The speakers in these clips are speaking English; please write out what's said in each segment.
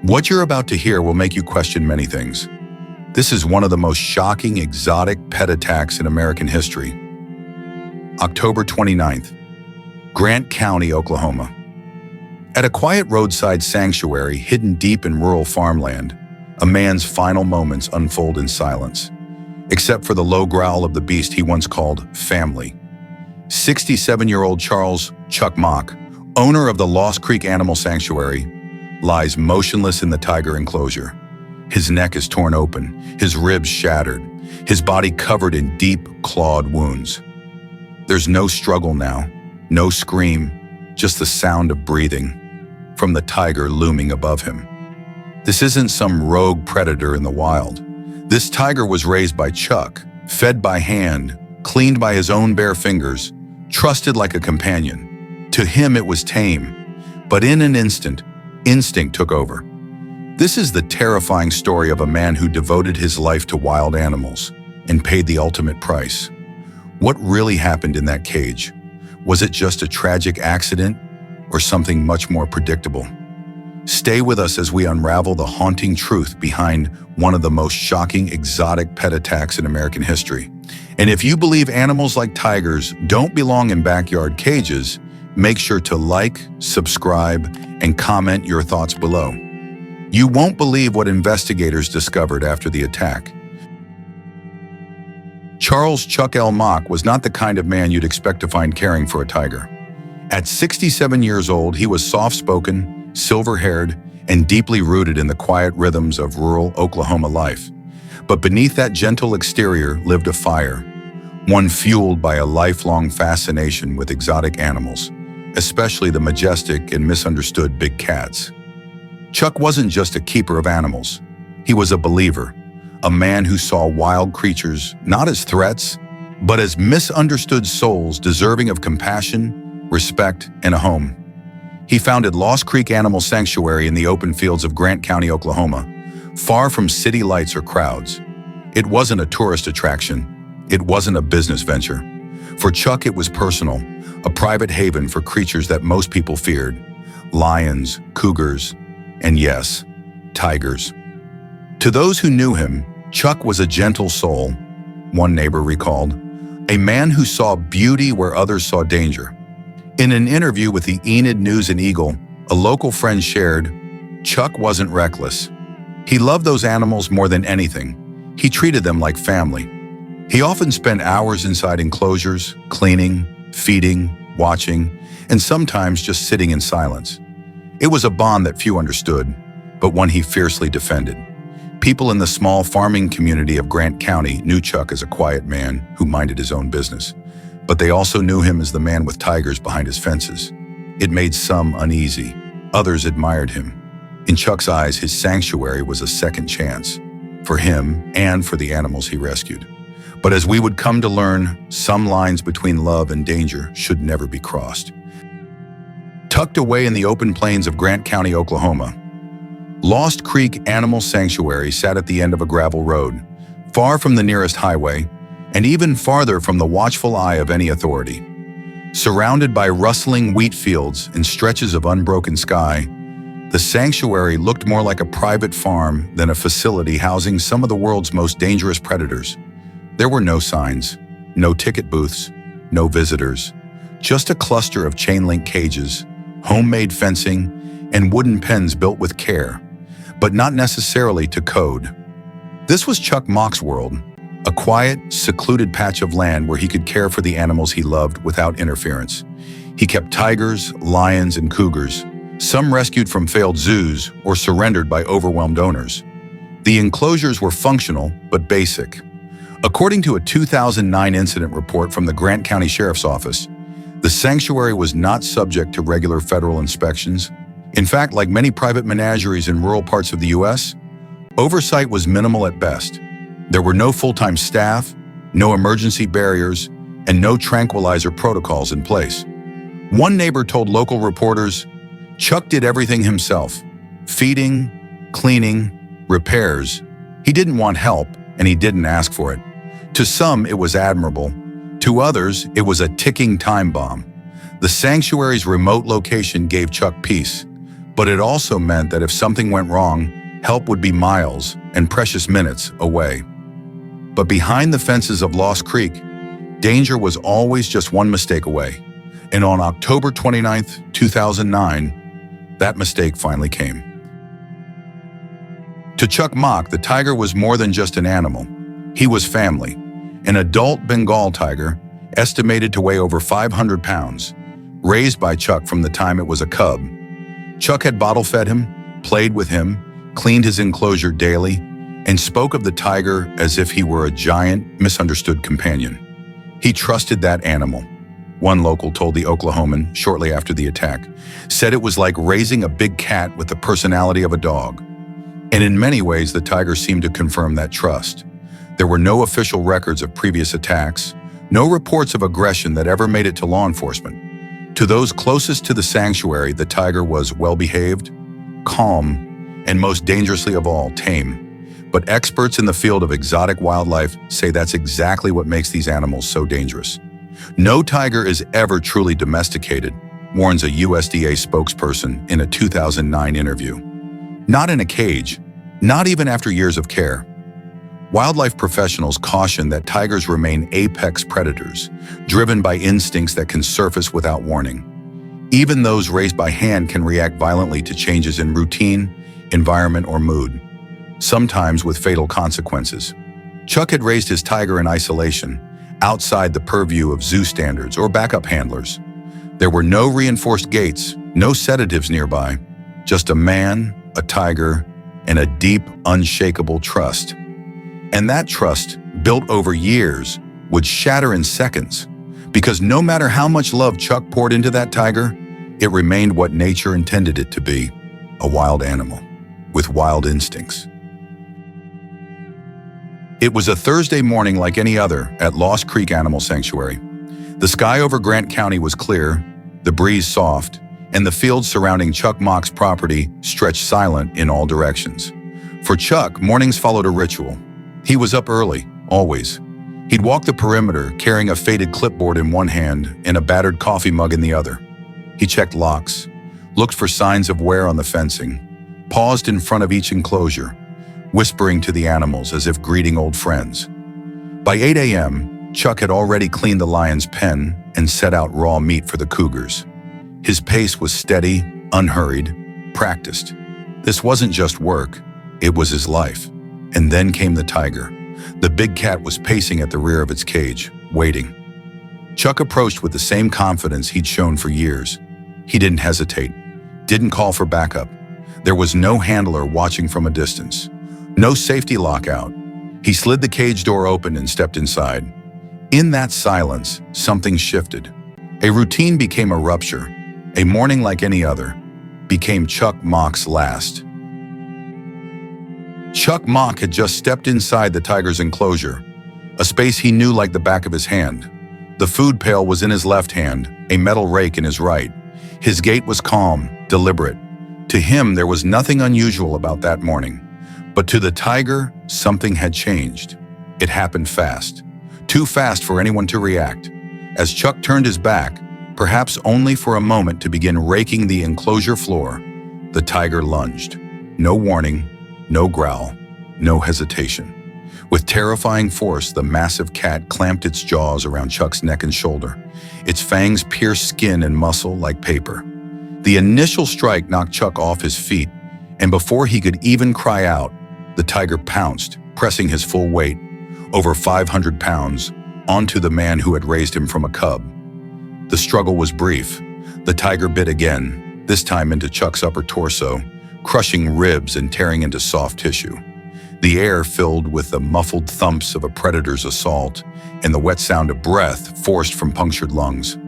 What you're about to hear will make you question many things. This is one of the most shocking exotic pet attacks in American history. October 29th, Grant County, Oklahoma. At a quiet roadside sanctuary hidden deep in rural farmland, a man's final moments unfold in silence, except for the low growl of the beast he once called family. 67-year-old Charles "Chuck" Mock, owner of the Lost Creek Animal Sanctuary, lies motionless in the tiger enclosure. His neck is torn open, his ribs shattered, his body covered in deep, clawed wounds. There's no struggle now, no scream, just the sound of breathing from the tiger looming above him. This isn't some rogue predator in the wild. This tiger was raised by Chuck, fed by hand, cleaned by his own bare fingers, trusted like a companion. To him it was tame, but in an instant, instinct took over. This is the terrifying story of a man who devoted his life to wild animals and paid the ultimate price. What really happened in that cage? Was it just a tragic accident or something much more predictable? Stay with us as we unravel the haunting truth behind one of the most shocking exotic pet attacks in American history. And if you believe animals like tigers don't belong in backyard cages, make sure to like, subscribe, and comment your thoughts below. You won't believe what investigators discovered after the attack. Charles "Chuck" L. Mock was not the kind of man you'd expect to find caring for a tiger. At 67 years old, he was soft-spoken, silver-haired, and deeply rooted in the quiet rhythms of rural Oklahoma life. But beneath that gentle exterior lived a fire, one fueled by a lifelong fascination with exotic animals, especially the majestic and misunderstood big cats. Chuck wasn't just a keeper of animals. He was a believer, a man who saw wild creatures not as threats, but as misunderstood souls deserving of compassion, respect, and a home. He founded Lost Creek Animal Sanctuary in the open fields of Grant County, Oklahoma, far from city lights or crowds. It wasn't a tourist attraction. It wasn't a business venture. For Chuck, it was personal, a private haven for creatures that most people feared: lions, cougars, and yes, tigers. To those who knew him, Chuck was a gentle soul, one neighbor recalled, a man who saw beauty where others saw danger. In an interview with the Enid News and Eagle, a local friend shared, Chuck wasn't reckless. He loved those animals more than anything. He treated them like family. He often spent hours inside enclosures, cleaning, feeding, watching, and sometimes just sitting in silence. It was a bond that few understood, but one he fiercely defended. People in the small farming community of Grant County knew Chuck as a quiet man who minded his own business, but they also knew him as the man with tigers behind his fences. It made some uneasy. Others admired him. In Chuck's eyes, his sanctuary was a second chance, for him and for the animals he rescued. But as we would come to learn, some lines between love and danger should never be crossed. Tucked away in the open plains of Grant County, Oklahoma, Lost Creek Animal Sanctuary sat at the end of a gravel road, far from the nearest highway, and even farther from the watchful eye of any authority. Surrounded by rustling wheat fields and stretches of unbroken sky, the sanctuary looked more like a private farm than a facility housing some of the world's most dangerous predators. There were no signs, no ticket booths, no visitors, just a cluster of chain-link cages, homemade fencing, and wooden pens built with care, but not necessarily to code. This was Chuck Mock's world, a quiet, secluded patch of land where he could care for the animals he loved without interference. He kept tigers, lions, and cougars, some rescued from failed zoos or surrendered by overwhelmed owners. The enclosures were functional but basic. According to a 2009 incident report from the Grant County Sheriff's Office, the sanctuary was not subject to regular federal inspections. In fact, like many private menageries in rural parts of the U.S., oversight was minimal at best. There were no full-time staff, no emergency barriers, and no tranquilizer protocols in place. One neighbor told local reporters, Chuck did everything himself: feeding, cleaning, repairs. He didn't want help, and he didn't ask for it. To some, it was admirable. To others, it was a ticking time bomb. The sanctuary's remote location gave Chuck peace, But it also meant that if something went wrong, help would be miles and precious minutes away. But behind the fences of Lost Creek, danger was always just one mistake away. And on October 29th, 2009, that mistake finally came. To Chuck Mock, the tiger was more than just an animal. He was family. An adult Bengal tiger, estimated to weigh over 500 pounds, raised by Chuck from the time it was a cub. Chuck had bottle-fed him, played with him, cleaned his enclosure daily, and spoke of the tiger as if he were a giant, misunderstood companion. He trusted that animal. One local told the Oklahoman shortly after the attack, said it was like raising a big cat with the personality of a dog. And in many ways, the tiger seemed to confirm that trust. There were no official records of previous attacks, no reports of aggression that ever made it to law enforcement. To those closest to the sanctuary, the tiger was well-behaved, calm, and most dangerously of all, tame. But experts in the field of exotic wildlife say that's exactly what makes these animals so dangerous. No tiger is ever truly domesticated, warns a USDA spokesperson in a 2009 interview. Not in a cage, not even after years of care. Wildlife professionals caution that tigers remain apex predators, driven by instincts that can surface without warning. Even those raised by hand can react violently to changes in routine, environment, or mood, sometimes with fatal consequences. Chuck had raised his tiger in isolation, outside the purview of zoo standards or backup handlers. There were no reinforced gates, no sedatives nearby, just a man, a tiger, and a deep, unshakable trust. And that trust, built over years, would shatter in seconds, because no matter how much love Chuck poured into that tiger, it remained what nature intended it to be, a wild animal, with wild instincts. It was a Thursday morning like any other at Lost Creek Animal Sanctuary. The sky over Grant County was clear, the breeze soft, and the fields surrounding Chuck Mock's property stretched silent in all directions. For Chuck, mornings followed a ritual. He was up early, always. He'd walk the perimeter, carrying a faded clipboard in one hand and a battered coffee mug in the other. He checked locks, looked for signs of wear on the fencing, paused in front of each enclosure, whispering to the animals as if greeting old friends. By 8 a.m., Chuck had already cleaned the lion's pen and set out raw meat for the cougars. His pace was steady, unhurried, practiced. This wasn't just work, it was his life. And then came the tiger. The big cat was pacing at the rear of its cage, waiting. Chuck approached with the same confidence he'd shown for years. He didn't hesitate, didn't call for backup. There was no handler watching from a distance, no safety lockout. He slid the cage door open and stepped inside. In that silence, something shifted. A routine became a rupture. A morning like any other became Chuck Mock's last. Chuck Mock had just stepped inside the tiger's enclosure, a space he knew like the back of his hand. The food pail was in his left hand, a metal rake in his right. His gait was calm, deliberate. To him, there was nothing unusual about that morning. But to the tiger, something had changed. It happened fast. Too fast for anyone to react. As Chuck turned his back, perhaps only for a moment to begin raking the enclosure floor, the tiger lunged. No warning, no growl, no hesitation. With terrifying force, the massive cat clamped its jaws around Chuck's neck and shoulder. Its fangs pierced skin and muscle like paper. The initial strike knocked Chuck off his feet, and before he could even cry out, the tiger pounced, pressing his full weight, over 500 pounds, onto the man who had raised him from a cub. The struggle was brief. The tiger bit again, this time into Chuck's upper torso, crushing ribs and tearing into soft tissue. The air filled with the muffled thumps of a predator's assault and the wet sound of breath forced from punctured lungs.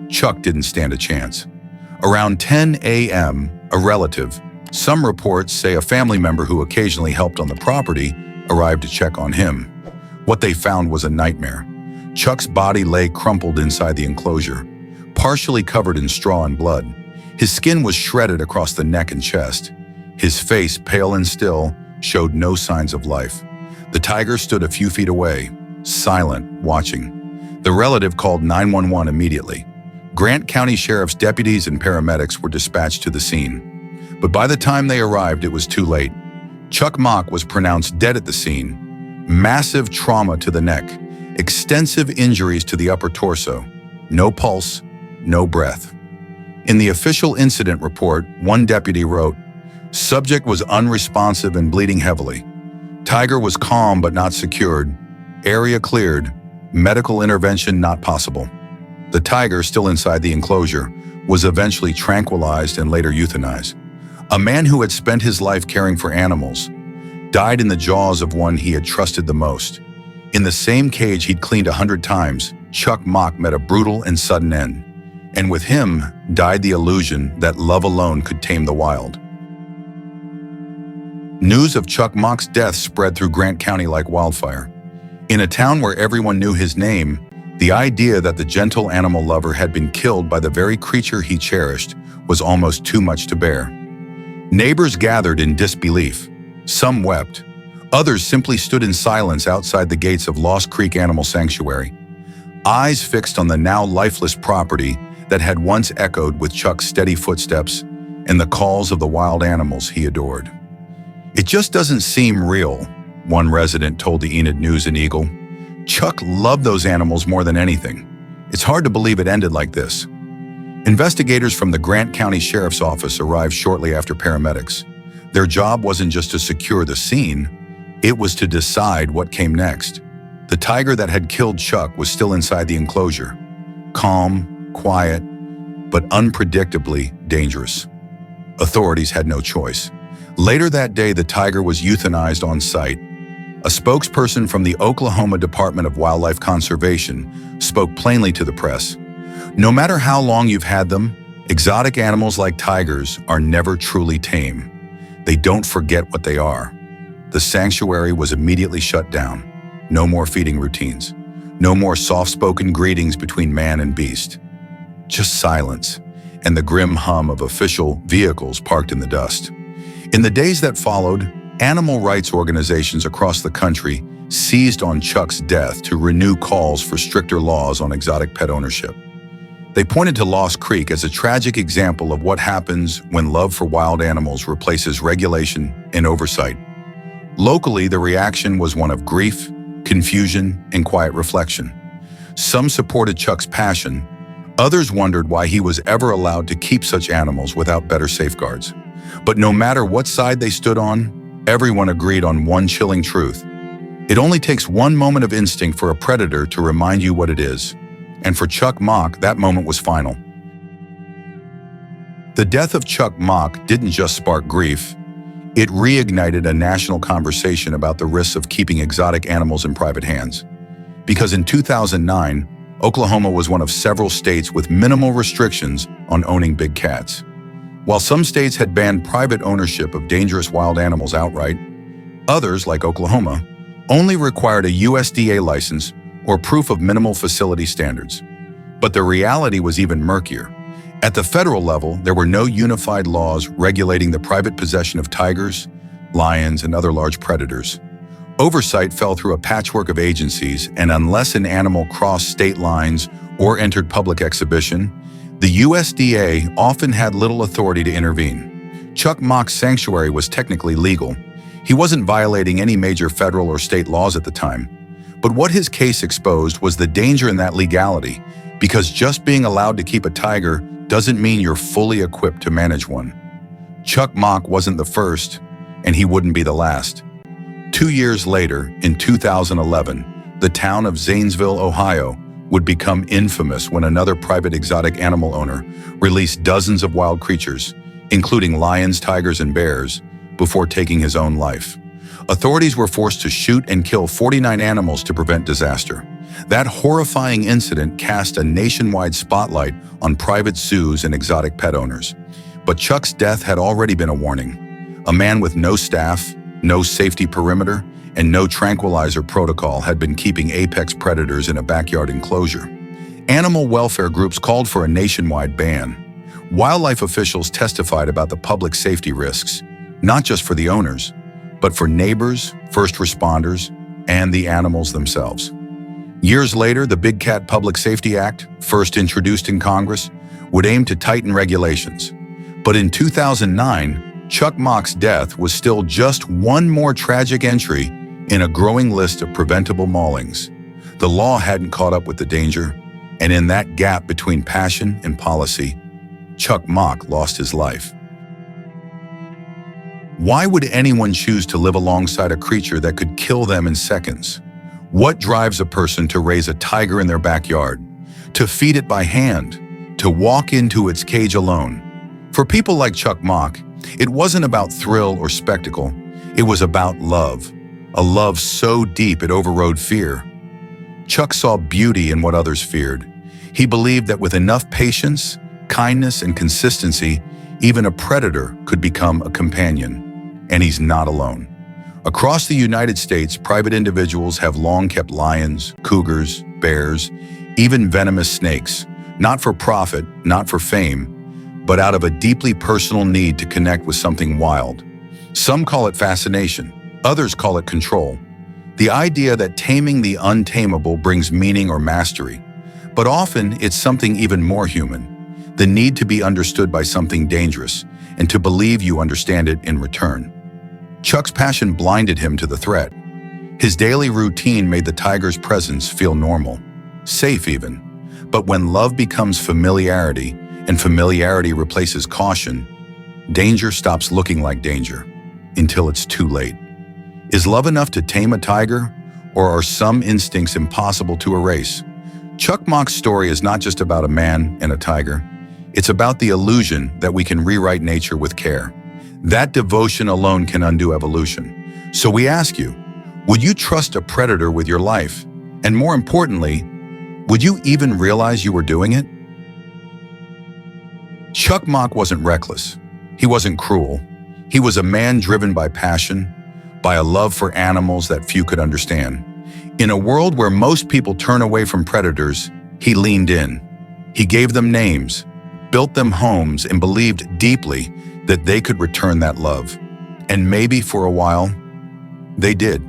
Chuck didn't stand a chance. Around 10 a.m., a relative, some reports say a family member who occasionally helped on the property, arrived to check on him. What they found was a nightmare. Chuck's body lay crumpled inside the enclosure, partially covered in straw and blood. His skin was shredded across the neck and chest. His face, pale and still, showed no signs of life. The tiger stood a few feet away, silent, watching. The relative called 911 immediately. Grant County Sheriff's deputies and paramedics were dispatched to the scene. But by the time they arrived, it was too late. Chuck Mock was pronounced dead at the scene. Massive trauma to the neck, extensive injuries to the upper torso, no pulse, no breath. In the official incident report, one deputy wrote, "Subject was unresponsive and bleeding heavily. Tiger was calm but not secured. Area cleared. Medical intervention not possible." The tiger, still inside the enclosure, was eventually tranquilized and later euthanized. A man who had spent his life caring for animals died in the jaws of one he had trusted the most. In the same cage he'd cleaned 100 times, Chuck Mock met a brutal and sudden end. And with him died the illusion that love alone could tame the wild. News of Chuck Mock's death spread through Grant County like wildfire. In a town where everyone knew his name, the idea that the gentle animal lover had been killed by the very creature he cherished was almost too much to bear. Neighbors gathered in disbelief. Some wept. Others simply stood in silence outside the gates of Lost Creek Animal Sanctuary, eyes fixed on the now lifeless property that had once echoed with Chuck's steady footsteps and the calls of the wild animals he adored. "It just doesn't seem real," one resident told the Enid News and Eagle. "Chuck loved those animals more than anything. It's hard to believe it ended like this." Investigators from the Grant County Sheriff's Office arrived shortly after paramedics. Their job wasn't just to secure the scene, it was to decide what came next. The tiger that had killed Chuck was still inside the enclosure, calm, quiet, but unpredictably dangerous. Authorities had no choice. Later that day, the tiger was euthanized on site. A spokesperson from the Oklahoma Department of Wildlife Conservation spoke plainly to the press. "No matter how long you've had them, exotic animals like tigers are never truly tame. They don't forget what they are." The sanctuary was immediately shut down. No more feeding routines. No more soft-spoken greetings between man and beast. Just silence and the grim hum of official vehicles parked in the dust. In the days that followed, animal rights organizations across the country seized on Chuck's death to renew calls for stricter laws on exotic pet ownership. They pointed to Lost Creek as a tragic example of what happens when love for wild animals replaces regulation and oversight. Locally, the reaction was one of grief, confusion, and quiet reflection. Some supported Chuck's passion. Others wondered why he was ever allowed to keep such animals without better safeguards. But no matter what side they stood on, everyone agreed on one chilling truth. It only takes one moment of instinct for a predator to remind you what it is. And for Chuck Mock, that moment was final. The death of Chuck Mock didn't just spark grief. It reignited a national conversation about the risks of keeping exotic animals in private hands. Because in 2009, Oklahoma was one of several states with minimal restrictions on owning big cats. While some states had banned private ownership of dangerous wild animals outright, others, like Oklahoma, only required a USDA license or proof of minimal facility standards. But the reality was even murkier. At the federal level, there were no unified laws regulating the private possession of tigers, lions, and other large predators. Oversight fell through a patchwork of agencies, and unless an animal crossed state lines or entered public exhibition, the USDA often had little authority to intervene. Chuck Mock's sanctuary was technically legal. He wasn't violating any major federal or state laws at the time. But what his case exposed was the danger in that legality, because just being allowed to keep a tiger doesn't mean you're fully equipped to manage one. Chuck Mock wasn't the first, and he wouldn't be the last. 2 years later, in 2011, the town of Zanesville, Ohio, would become infamous when another private exotic animal owner released dozens of wild creatures, including lions, tigers, and bears, before taking his own life. Authorities were forced to shoot and kill 49 animals to prevent disaster. That horrifying incident cast a nationwide spotlight on private zoos and exotic pet owners. But Chuck's death had already been a warning. A man with no staff, no safety perimeter, and no tranquilizer protocol had been keeping apex predators in a backyard enclosure. Animal welfare groups called for a nationwide ban. Wildlife officials testified about the public safety risks, not just for the owners, but for neighbors, first responders, and the animals themselves. Years later, the Big Cat Public Safety Act, first introduced in Congress, would aim to tighten regulations. But in 2009, Chuck Mock's death was still just one more tragic entry in a growing list of preventable maulings. The law hadn't caught up with the danger, and in that gap between passion and policy, Chuck Mock lost his life. Why would anyone choose to live alongside a creature that could kill them in seconds? What drives a person to raise a tiger in their backyard, to feed it by hand, to walk into its cage alone? For people like Chuck Mock, it wasn't about thrill or spectacle. It was about love, a love so deep it overrode fear. Chuck saw beauty in what others feared. He believed that with enough patience, kindness, and consistency, even a predator could become a companion. And he's not alone. Across the United States, private individuals have long kept lions, cougars, bears, even venomous snakes, not for profit, not for fame, but out of a deeply personal need to connect with something wild. Some call it fascination, others call it control. The idea that taming the untamable brings meaning or mastery. But often it's something even more human, the need to be understood by something dangerous and to believe you understand it in return. Chuck's passion blinded him to the threat. His daily routine made the tiger's presence feel normal, safe even. But when love becomes familiarity and familiarity replaces caution, danger stops looking like danger until it's too late. Is love enough to tame a tiger, or are some instincts impossible to erase? Chuck Mock's story is not just about a man and a tiger. It's about the illusion that we can rewrite nature with care. That devotion alone can undo evolution. So we ask you, would you trust a predator with your life? And more importantly, would you even realize you were doing it? Chuck Mock wasn't reckless. He wasn't cruel. He was a man driven by passion, by a love for animals that few could understand. In a world where most people turn away from predators, he leaned in. He gave them names, built them homes, and believed deeply that they could return that love. And maybe for a while, they did.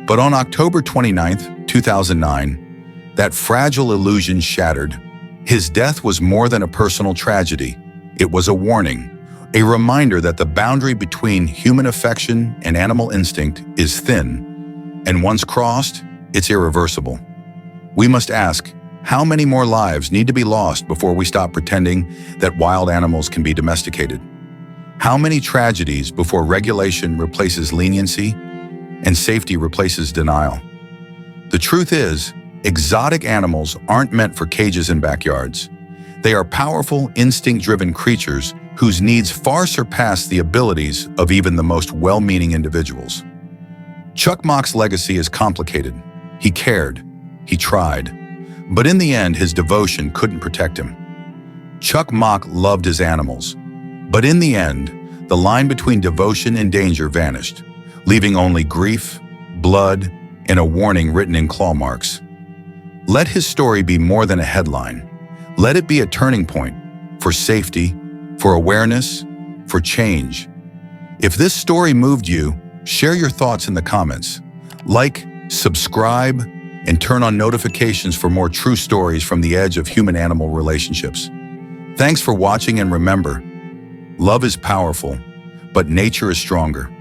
But on October 29th, 2009, that fragile illusion shattered. His death was more than a personal tragedy. It was a warning, a reminder that the boundary between human affection and animal instinct is thin, and once crossed, it's irreversible. We must ask, how many more lives need to be lost before we stop pretending that wild animals can be domesticated? How many tragedies before regulation replaces leniency and safety replaces denial? The truth is, exotic animals aren't meant for cages and backyards. They are powerful, instinct-driven creatures whose needs far surpass the abilities of even the most well-meaning individuals. Chuck Mock's legacy is complicated. He cared, he tried, but in the end, his devotion couldn't protect him. Chuck Mock loved his animals, but in the end, the line between devotion and danger vanished, leaving only grief, blood, and a warning written in claw marks. Let his story be more than a headline. Let it be a turning point for safety, for awareness, for change. If this story moved you, share your thoughts in the comments. Like, subscribe, and turn on notifications for more true stories from the edge of human-animal relationships. Thanks for watching, and remember, love is powerful, but nature is stronger.